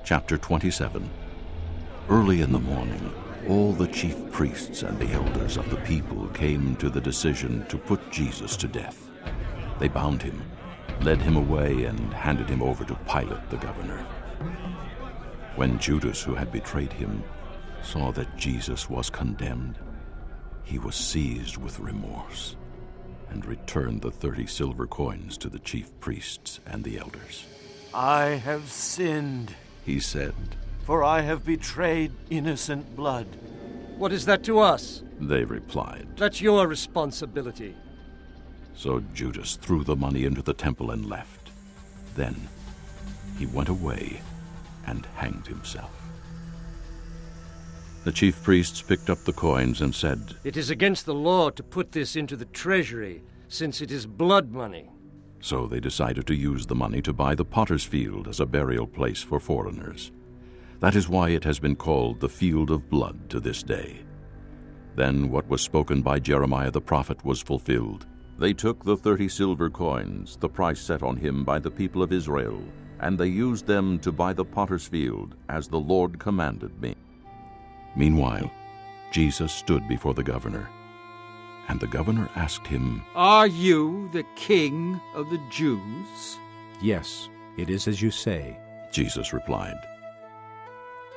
Chapter 27. Early in the morning, all the chief priests and the elders of the people came to the decision to put Jesus to death. They bound him, led him away, and handed him over to Pilate the governor. When Judas, who had betrayed him, saw that Jesus was condemned, he was seized with remorse and returned the 30 silver coins to the chief priests and the elders. "I have sinned," he said, "for I have betrayed innocent blood." "What is that to us?" they replied. "That's your responsibility." So Judas threw the money into the temple and left. Then he went away and hanged himself. The chief priests picked up the coins and said, "It is against the law to put this into the treasury, since it is blood money." So they decided to use the money to buy the potter's field as a burial place for foreigners. That is why it has been called the Field of Blood to this day. Then what was spoken by Jeremiah the prophet was fulfilled. They took the 30 silver coins, the price set on him by the people of Israel, and they used them to buy the potter's field, as the Lord commanded me. Meanwhile, Jesus stood before the governor, and the governor asked him, "Are you the king of the Jews?" "Yes, it is as you say." Jesus replied.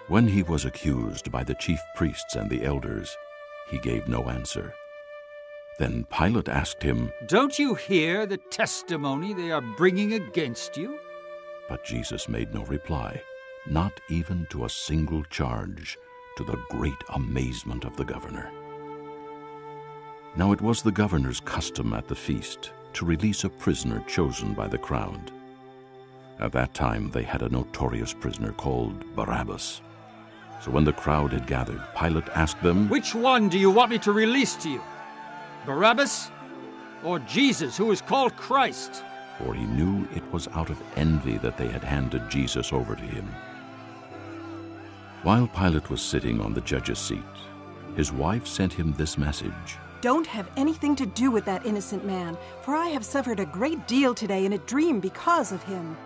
When he was accused by the chief priests and the elders, he gave no answer. Then Pilate asked him, "Don't you hear the testimony they are bringing against you?" But Jesus made no reply, not even to a single charge, to the great amazement of the governor. Now it was the governor's custom at the feast to release a prisoner chosen by the crowd. At that time they had a notorious prisoner called Barabbas. So when the crowd had gathered, Pilate asked them, "Which one do you want me to release to you? Barabbas or Jesus, who is called Christ?" For he knew it was out of envy that they had handed Jesus over to him. While Pilate was sitting on the judge's seat, his wife sent him this message: "Don't have anything to do with that innocent man, for I have suffered a great deal today in a dream because of him."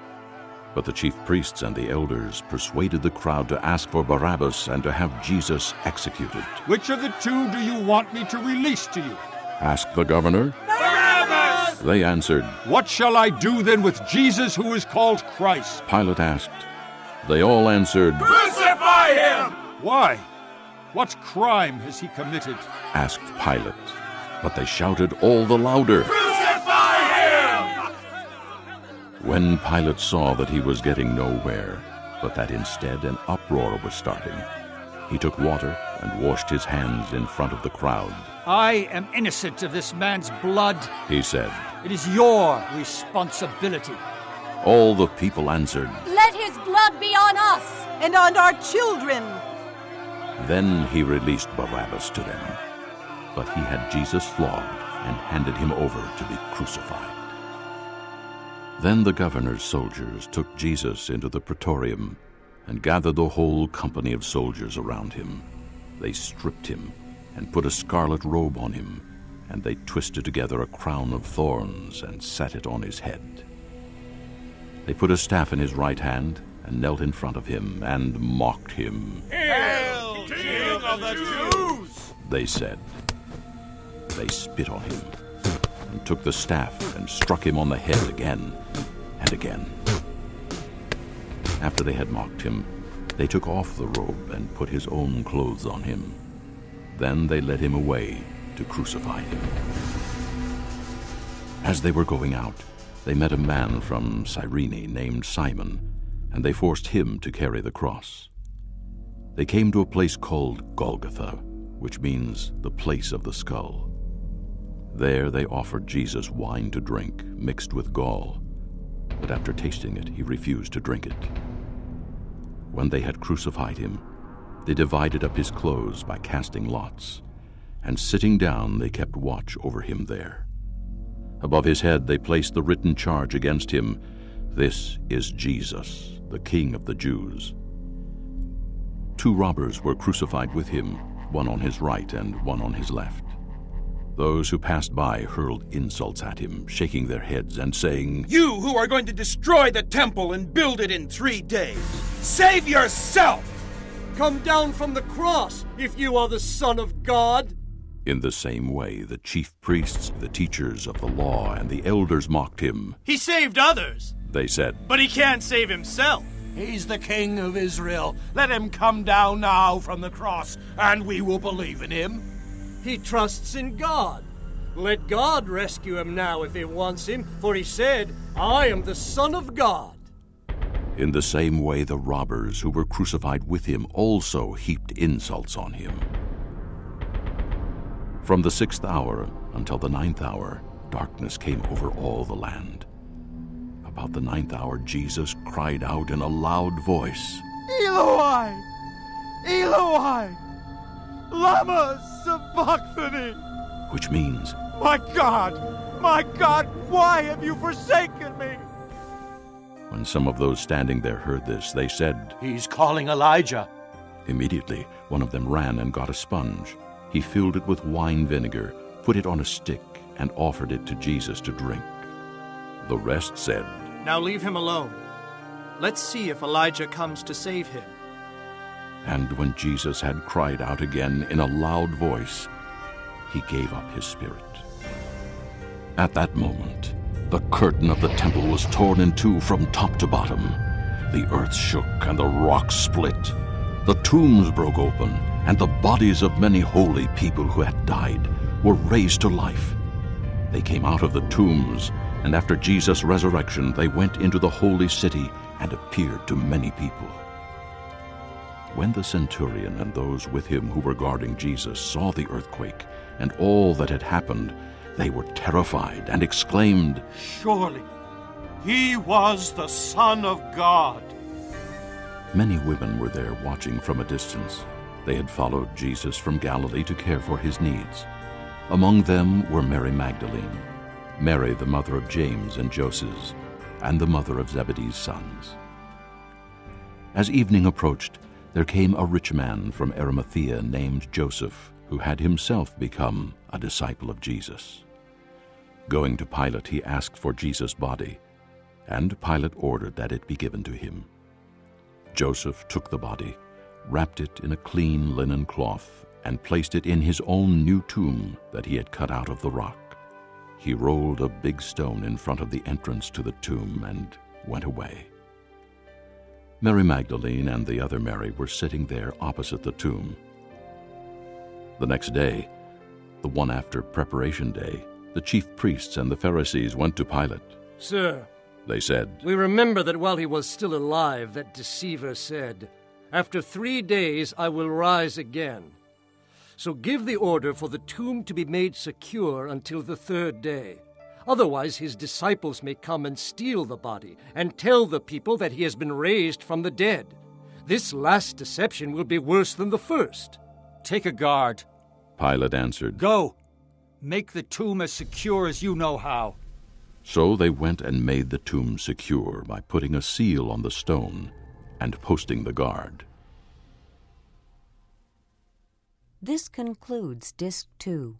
But the chief priests and the elders persuaded the crowd to ask for Barabbas and to have Jesus executed. "Which of the two do you want me to release to you?" asked the governor. "Barabbas!" They answered. "What shall I do then with Jesus, who is called Christ?" Pilate asked. They all answered, "Crucify him!" "Why? What crime has he committed?" asked Pilate. But they shouted all the louder, "Crucify him!" When Pilate saw that he was getting nowhere, but that instead an uproar was starting, he took water and washed his hands in front of the crowd. "I am innocent of this man's blood," he said. "It is your responsibility." All the people answered, "Let his blood be on us and on our children." Then he released Barabbas to them, but he had Jesus flogged and handed him over to be crucified. Then the governor's soldiers took Jesus into the praetorium and gathered the whole company of soldiers around him. They stripped him and put a scarlet robe on him, and they twisted together a crown of thorns and set it on his head. They put a staff in his right hand and knelt in front of him and mocked him. "Hail, King of the Jews!" they said. They spit on him and took the staff and struck him on the head again and again. After they had mocked him, they took off the robe and put his own clothes on him. Then they led him away to crucify him. As they were going out, they met a man from Cyrene named Simon, and they forced him to carry the cross. They came to a place called Golgotha, which means the place of the skull. There they offered Jesus wine to drink, mixed with gall, but after tasting it, he refused to drink it. When they had crucified him, they divided up his clothes by casting lots, and sitting down they kept watch over him there. Above his head they placed the written charge against him, "This is Jesus, the King of the Jews." 2 robbers were crucified with him, one on his right and one on his left. Those who passed by hurled insults at him, shaking their heads and saying, "You who are going to destroy the temple and build it in 3 days, Save yourself! Come down from the cross if you are the Son of God. In the same way, the chief priests, the teachers of the law, and the elders mocked him. He saved others, They said, but he can't save himself. He's the King of Israel. Let him come down now from the cross, and we will believe in him. He trusts in God. Let God rescue him now if he wants him, for he said, I am the Son of God. In the same way, the robbers who were crucified with him also heaped insults on him. From the 6th hour until the 9th hour, darkness came over all the land. About the 9th hour, Jesus cried out in a loud voice, Eloi! Eloi! Lama sabachthani! which means, My God, why have you forsaken me? when some of those standing there heard this, they said, He's calling Elijah. Immediately, one of them ran and got a sponge. He filled it with wine vinegar, put it on a stick, and offered it to Jesus to drink. The rest said, Now leave him alone. Let's see if Elijah comes to save him. And when Jesus had cried out again in a loud voice, he gave up his spirit. At that moment, the curtain of the temple was torn in two from top to bottom. The earth shook and the rocks split. The tombs broke open, and the bodies of many holy people who had died were raised to life. They came out of the tombs, and after Jesus' resurrection, they went into the holy city and appeared to many people. When the centurion and those with him who were guarding Jesus saw the earthquake and all that had happened, they were terrified and exclaimed, Surely he was the Son of God. Many women were there watching from a distance. They had followed Jesus from Galilee to care for his needs. Among them were Mary Magdalene, Mary the mother of James and Joses, and the mother of Zebedee's sons. As evening approached, there came a rich man from Arimathea named Joseph, who had himself become a disciple of Jesus. Going to Pilate, he asked for Jesus' body, and Pilate ordered that it be given to him. Joseph took the body, wrapped it in a clean linen cloth, and placed it in his own new tomb that he had cut out of the rock. He rolled a big stone in front of the entrance to the tomb and went away. Mary Magdalene and the other Mary were sitting there opposite the tomb. The next day, the one after Preparation Day, the chief priests and the Pharisees went to Pilate. Sir, They said, we remember that while he was still alive, that deceiver said, After 3 days I will rise again. So give the order for the tomb to be made secure until the 3rd day. Otherwise his disciples may come and steal the body and tell the people that he has been raised from the dead. This last deception will be worse than the first. Take a guard. Pilate answered. Go. Make the tomb as secure as you know how. So they went and made the tomb secure by putting a seal on the stone and posting the guard. This concludes Disc 2.